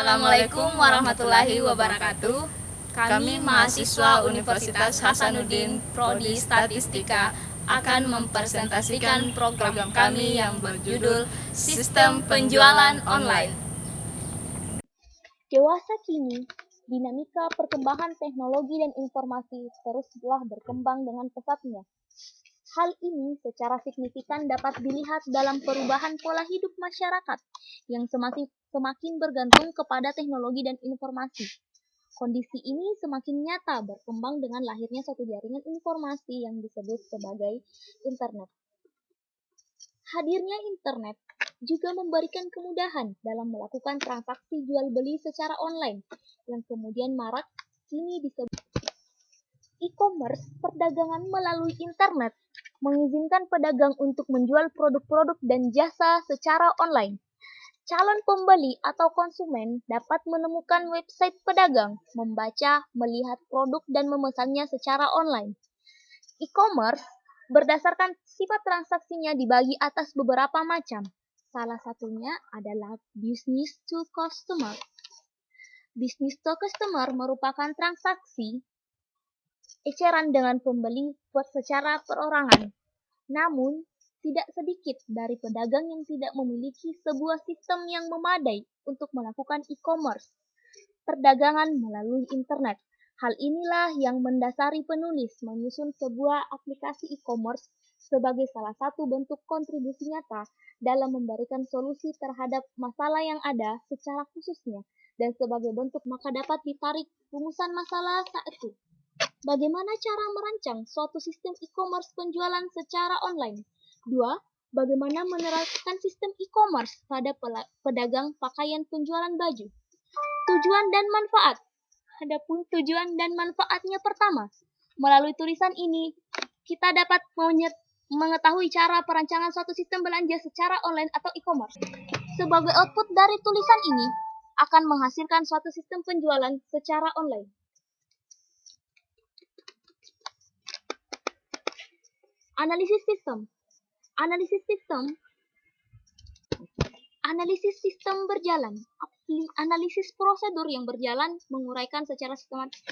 Assalamualaikum warahmatullahi wabarakatuh. Kami mahasiswa Universitas Hasanuddin Prodi Statistika akan mempresentasikan program kami yang berjudul Sistem Penjualan Online. Dewasa kini, dinamika perkembangan teknologi dan informasi teruslah berkembang dengan pesatnya. Hal ini secara signifikan dapat dilihat dalam perubahan pola hidup masyarakat yang semakin bergantung kepada teknologi dan informasi. Kondisi ini semakin nyata berkembang dengan lahirnya suatu jaringan informasi yang disebut sebagai internet. Hadirnya internet juga memberikan kemudahan dalam melakukan transaksi jual beli secara online yang kemudian marak kini disebut e-commerce. Perdagangan melalui internet mengizinkan pedagang untuk menjual produk-produk dan jasa secara online. Calon pembeli atau konsumen dapat menemukan website pedagang, membaca, melihat produk, dan memesannya secara online. E-commerce berdasarkan sifat transaksinya dibagi atas beberapa macam. Salah satunya adalah business to customer. Business to customer merupakan transaksi eceran dengan pembeli secara perorangan. Namun, tidak sedikit dari pedagang yang tidak memiliki sebuah sistem yang memadai untuk melakukan e-commerce. Perdagangan melalui internet. Hal inilah yang mendasari penulis menyusun sebuah aplikasi e-commerce sebagai salah satu bentuk kontribusi nyata dalam memberikan solusi terhadap masalah yang ada secara khususnya, dan sebagai bentuk maka dapat ditarik rumusan masalah saat itu. Bagaimana cara merancang suatu sistem e-commerce penjualan secara online? 2. Bagaimana menerapkan sistem e-commerce pada pedagang pakaian penjualan baju? Tujuan dan manfaat. Adapun tujuan dan manfaatnya pertama, melalui tulisan ini kita dapat mengetahui cara perancangan suatu sistem belanja secara online atau e-commerce. Sebagai output dari tulisan ini akan menghasilkan suatu sistem penjualan secara online. Analisis sistem. Analisis sistem berjalan. Analisis prosedur yang berjalan menguraikan secara sistematis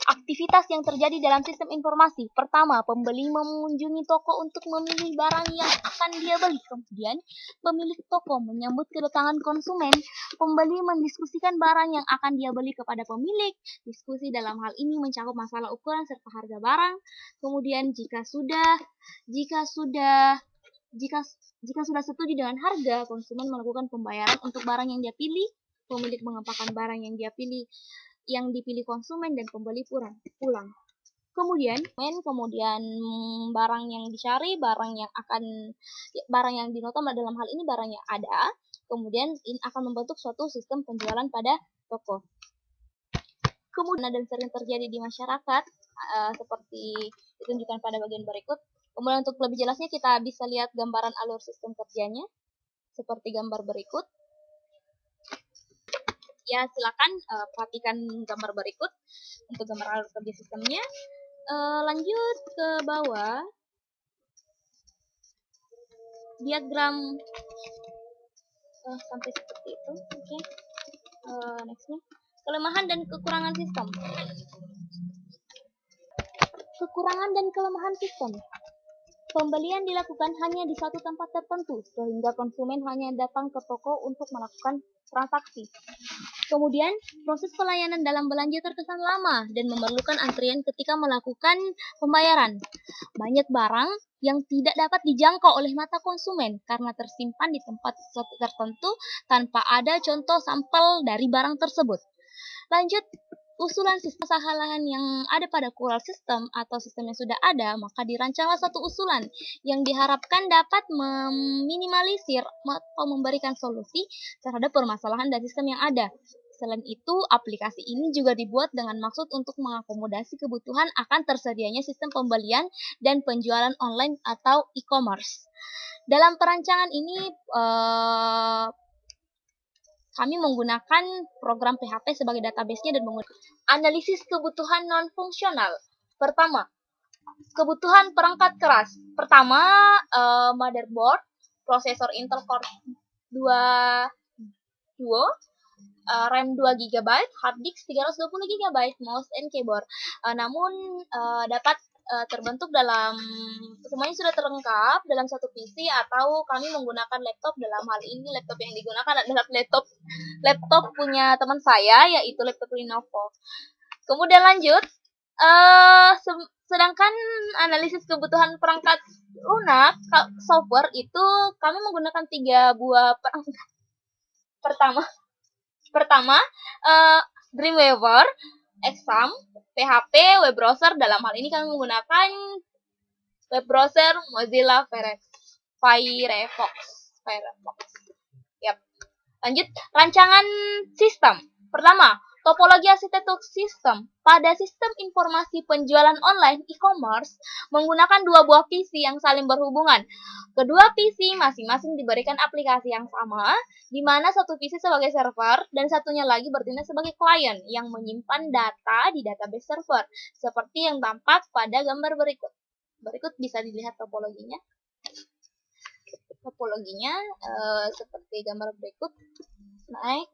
aktivitas yang terjadi dalam sistem informasi. Pertama, pembeli mengunjungi toko untuk memilih barang yang akan dia beli. Kemudian, pemilik toko menyambut kedatangan konsumen. Pembeli mendiskusikan barang yang akan dia beli kepada pemilik. Diskusi dalam hal ini mencakup masalah ukuran serta harga barang. Kemudian, jika sudah setuju dengan harga, konsumen melakukan pembayaran untuk barang yang dia pilih. Pemilik mengembangkan barang yang dipilih konsumen, dan pembeli pulang. Kemudian barang yang dicari, barang yang dinotam dalam hal ini barang yang ada. Kemudian ini akan membentuk suatu sistem penjualan pada toko. Kemudian dan sering terjadi di masyarakat seperti ditunjukkan pada bagian berikut. Kemudian untuk lebih jelasnya kita bisa lihat gambaran alur sistem kerjanya seperti gambar berikut. Ya, silakan perhatikan gambar berikut untuk gambar alur kerja sistemnya. Lanjut ke bawah. Diagram sampai seperti itu. Oke. Nextnya. Kelemahan dan kekurangan sistem. Kekurangan dan kelemahan sistem. Pembelian dilakukan hanya di satu tempat tertentu, sehingga konsumen hanya datang ke toko untuk melakukan transaksi. Kemudian, proses pelayanan dalam belanja terkesan lama dan memerlukan antrian ketika melakukan pembayaran. Banyak barang yang tidak dapat dijangkau oleh mata konsumen karena tersimpan di tempat tertentu tanpa ada contoh sampel dari barang tersebut. Lanjut, usulan sistem kesalahan yang ada pada core system atau sistem yang sudah ada, maka dirancanglah satu usulan yang diharapkan dapat meminimalisir atau memberikan solusi terhadap permasalahan dari sistem yang ada. Selain itu, aplikasi ini juga dibuat dengan maksud untuk mengakomodasi kebutuhan akan tersedianya sistem pembelian dan penjualan online atau e-commerce. Dalam perancangan ini, kami menggunakan program PHP sebagai database-nya dan menggunakan analisis kebutuhan non-fungsional. Pertama, kebutuhan perangkat keras. Pertama, motherboard, prosesor Intel Core 2 Duo, RAM 2 GB, hard disk 320 GB, mouse and keyboard. Namun dapat terbentuk dalam semuanya sudah terlengkap dalam satu PC, atau kami menggunakan laptop. Dalam hal ini laptop yang digunakan adalah laptop punya teman saya, yaitu laptop Lenovo. Kemudian lanjut, sedangkan analisis kebutuhan perangkat lunak software itu kami menggunakan 3 buah perangkat. Pertama, Dreamweaver, Exam, PHP, web browser. Dalam hal ini kami menggunakan web browser Mozilla Firefox. Yap. Lanjut, rancangan sistem. Pertama, topologi arsitektur sistem. Pada sistem informasi penjualan online e-commerce menggunakan 2 buah PC yang saling berhubungan. Kedua PC masing-masing diberikan aplikasi yang sama, di mana satu PC sebagai server dan satunya lagi bertindak sebagai klien yang menyimpan data di database server, seperti yang tampak pada gambar berikut. Berikut bisa dilihat topologinya. Seperti gambar berikut. Naik.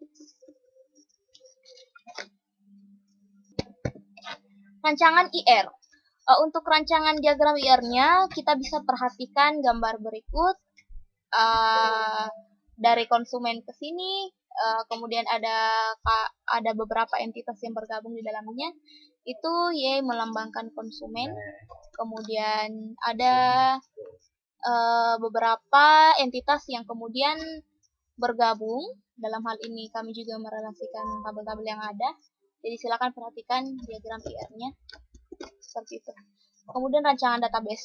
Rancangan IR. Untuk rancangan diagram IR-nya, kita bisa perhatikan gambar berikut. Dari konsumen ke sini, kemudian ada beberapa entitas yang bergabung di dalamnya. Itu Y melambangkan konsumen. Kemudian ada beberapa entitas yang kemudian bergabung. Dalam hal ini kami juga merelasikan tabel-tabel yang ada. Jadi silakan perhatikan diagram IR-nya seperti itu. Kemudian rancangan database.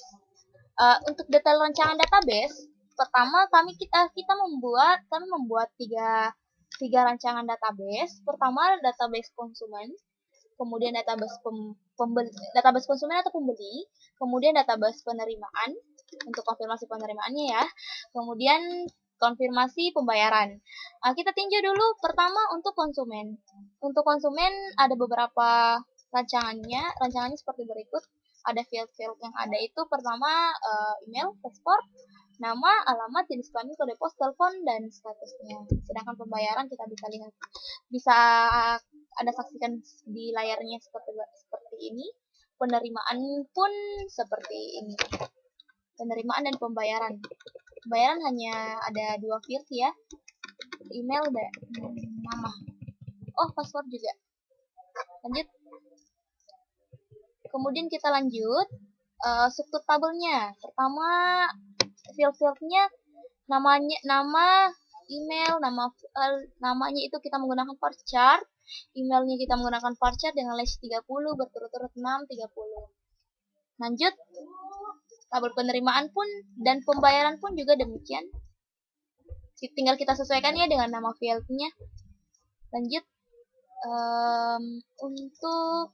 Untuk detail rancangan database, pertama kita membuat tiga rancangan database. Pertama, database konsumen, kemudian database database konsumen atau pembeli, kemudian database penerimaan untuk konfirmasi penerimaannya ya. Kemudian konfirmasi pembayaran. Kita tinjau dulu pertama untuk konsumen. Untuk konsumen ada beberapa rancangannya seperti berikut. Ada field-field yang ada itu pertama email, paspor, nama, alamat, jenis kelamin, kode pos, telepon, dan statusnya. Sedangkan pembayaran kita bisa Anda saksikan di layarnya seperti ini. Penerimaan pun seperti ini. Penerimaan dan pembayaran. Pembayaran hanya ada 2 field ya. Email dan nama. Oh, password juga. Lanjut. Kemudian kita lanjut. Struktur tabelnya. Pertama, field-fieldnya nama, email, namanya itu kita menggunakan varchar. Emailnya kita menggunakan varchar dengan slash 30 berturut-turut 6, 30. Lanjut. Tabel penerimaan pun dan pembayaran pun juga demikian. Tinggal kita sesuaikan ya dengan nama fieldnya. Lanjut. Untuk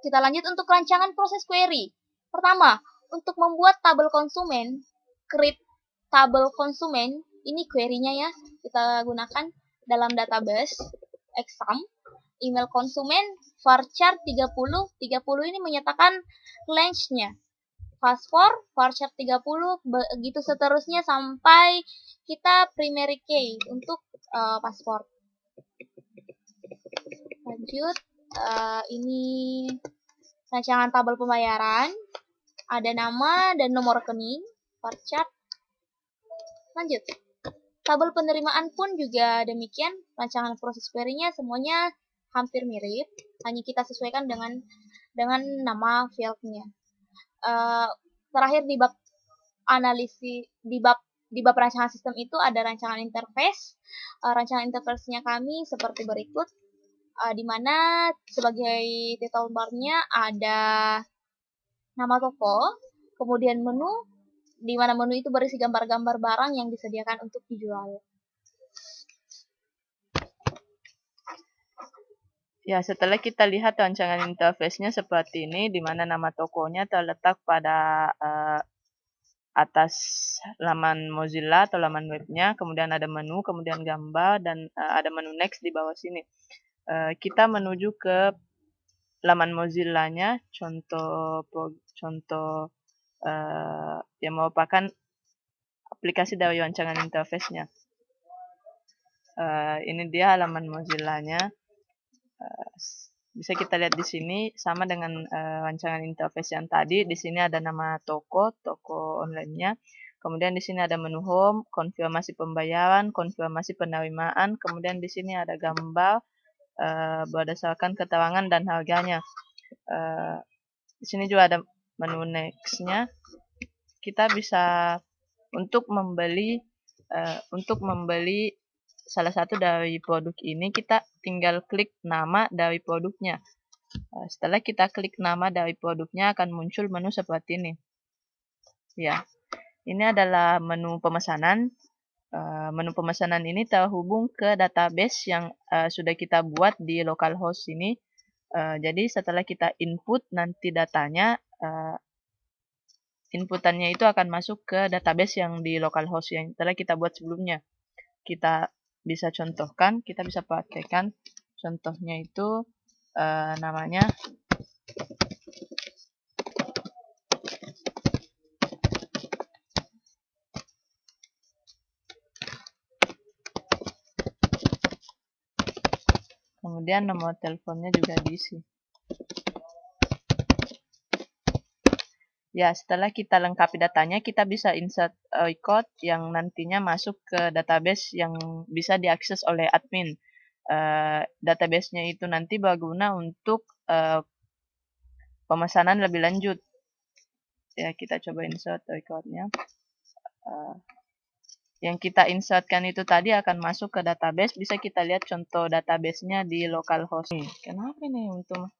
kita lanjut untuk rancangan proses query. Pertama, untuk membuat tabel konsumen, create tabel konsumen, ini query-nya ya, kita gunakan dalam database exam, email konsumen, varchar 30 ini menyatakan range-nya. Password, varchar 30, begitu seterusnya sampai kita primary key untuk password. Lanjut, ini rancangan tabel pembayaran, ada nama dan nomor rekening, varchar. Lanjut, tabel penerimaan pun juga demikian, rancangan proses query-nya semuanya hampir mirip, hanya kita sesuaikan dengan nama fieldnya. Terakhir di bab analisis, di bab rancangan sistem itu ada rancangan interface. Rancangan interface-nya kami seperti berikut, di mana sebagai title bar-nya ada nama toko, kemudian menu, di mana menu itu berisi gambar-gambar barang yang disediakan untuk dijual. Ya, setelah kita lihat rancangan interface-nya seperti ini, di mana nama tokonya terletak pada atas laman Mozilla atau laman webnya, kemudian ada menu, kemudian gambar, dan ada menu next di bawah sini. Kita menuju ke laman Mozilla-nya, contoh yang merupakan aplikasi dari rancangan interface-nya. Ini dia halaman Mozilla-nya. Bisa kita lihat di sini sama dengan rancangan interface yang tadi. Di sini ada nama toko online-nya. Kemudian di sini ada menu home, konfirmasi pembayaran, konfirmasi penerimaan. Kemudian di sini ada gambar berdasarkan keterangan dan harganya. Di sini juga ada menu next-nya. Kita bisa untuk membeli salah satu dari produk ini, kita tinggal klik nama dari produknya. Setelah kita klik nama dari produknya, akan muncul menu seperti ini. Ya, ini adalah menu pemesanan. Menu pemesanan ini terhubung ke database yang sudah kita buat di localhost ini. Jadi setelah kita input nanti datanya, inputannya itu akan masuk ke database yang di localhost yang telah kita buat sebelumnya. Kita bisa contohkan, kita bisa praktekkan. Contohnya itu namanya kemudian nomor teleponnya juga diisi. Ya, setelah kita lengkapi datanya, kita bisa insert record yang nantinya masuk ke database yang bisa diakses oleh admin. Database-nya itu nanti berguna untuk pemesanan lebih lanjut. Ya, kita coba insert record-nya. Yang kita insertkan itu tadi akan masuk ke database. Bisa kita lihat contoh database-nya di localhost. Kenapa nih untuk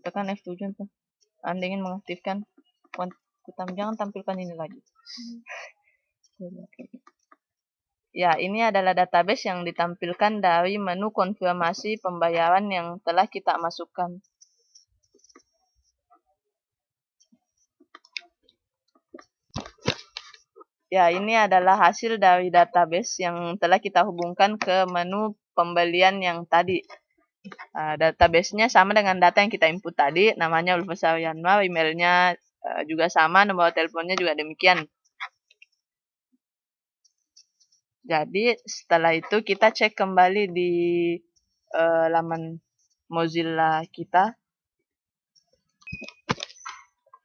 tekan F7 tuh? Anda ingin mengaktifkan jangan tampilkan ini lagi. Ya, ini adalah database yang ditampilkan dari menu konfirmasi pembayaran yang telah kita masukkan. Ya, ini adalah hasil dari database yang telah kita hubungkan ke menu pembelian yang tadi. Database-nya sama dengan data yang kita input tadi, namanya Ulfasar Yanwar, emailnya juga sama, nomor teleponnya juga demikian. Jadi setelah itu kita cek kembali di laman Mozilla kita.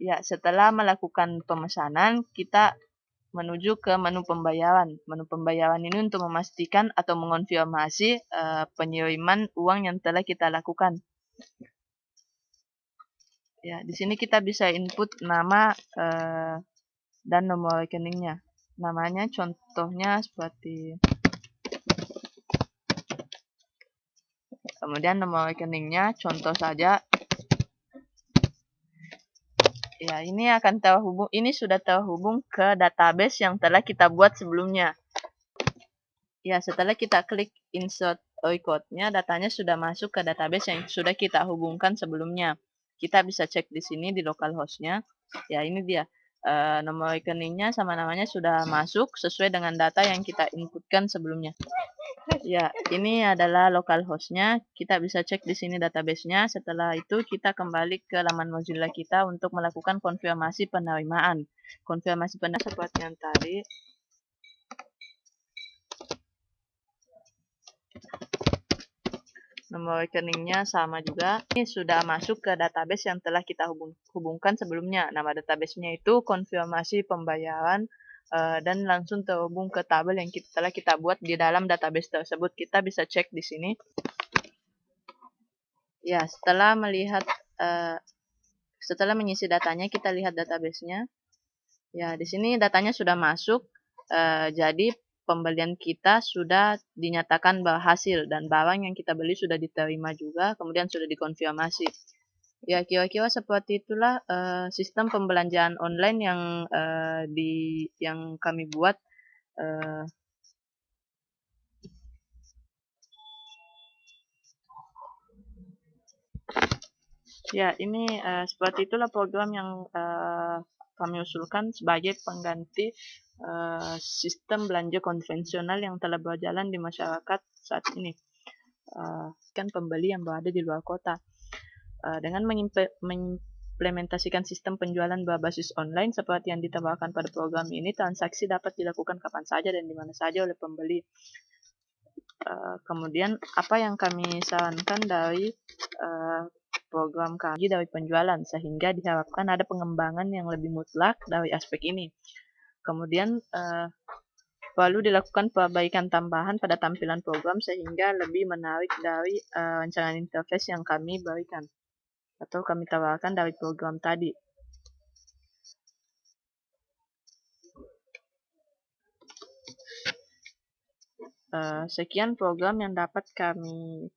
Ya, setelah melakukan pemesanan, kita menuju ke menu pembayaran. Menu pembayaran ini untuk memastikan atau mengonfirmasi penyiriman uang yang telah kita lakukan. Ya, di sini kita bisa input nama dan nomor rekeningnya. Namanya contohnya seperti, kemudian nomor rekeningnya contoh saja. Ya, ini akan terhubung, ini sudah terhubung ke database yang telah kita buat sebelumnya. Ya, setelah kita klik insert record-nya, datanya sudah masuk ke database yang sudah kita hubungkan sebelumnya. Kita bisa cek di sini di localhost-nya. Ya, ini dia. Nomor rekeningnya sama namanya sudah masuk sesuai dengan data yang kita inputkan sebelumnya. Ya, ini adalah localhost-nya. Kita bisa cek di sini database-nya. Setelah itu kita kembali ke laman Mozilla kita untuk melakukan konfirmasi penerimaan. Konfirmasi penerimaan seperti yang tadi. Nomor rekeningnya sama juga. Ini sudah masuk ke database yang telah kita hubungkan sebelumnya. Nama database-nya itu konfirmasi pembayaran dan langsung terhubung ke tabel yang telah kita buat di dalam database tersebut. Kita bisa cek di sini. Ya, setelah mengisi datanya, kita lihat database-nya. Ya, di sini datanya sudah masuk. Jadi pembelian kita sudah dinyatakan berhasil dan barang yang kita beli sudah diterima juga, kemudian sudah dikonfirmasi. Ya, kira-kira seperti itulah sistem pembelanjaan online yang kami buat. Ya, ini seperti itulah program yang kami usulkan sebagai pengganti sistem belanja konvensional yang telah berjalan di masyarakat saat ini. Kan pembeli yang berada di luar kota. Dengan mengimplementasikan sistem penjualan berbasis online seperti yang ditambahkan pada program ini, transaksi dapat dilakukan kapan saja dan di mana saja oleh pembeli. Kemudian apa yang kami sarankan dari program kami dari penjualan, sehingga diharapkan ada pengembangan yang lebih mutlak dari aspek ini. Kemudian perlu dilakukan perbaikan tambahan pada tampilan program sehingga lebih menarik dari rancangan interface yang kami berikan atau kami tawarkan dari program tadi. Sekian program yang dapat kami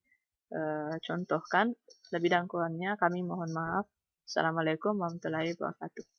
contohkan. Lebih dan kurangnya kami mohon maaf. Assalamualaikum warahmatullahi wabarakatuh.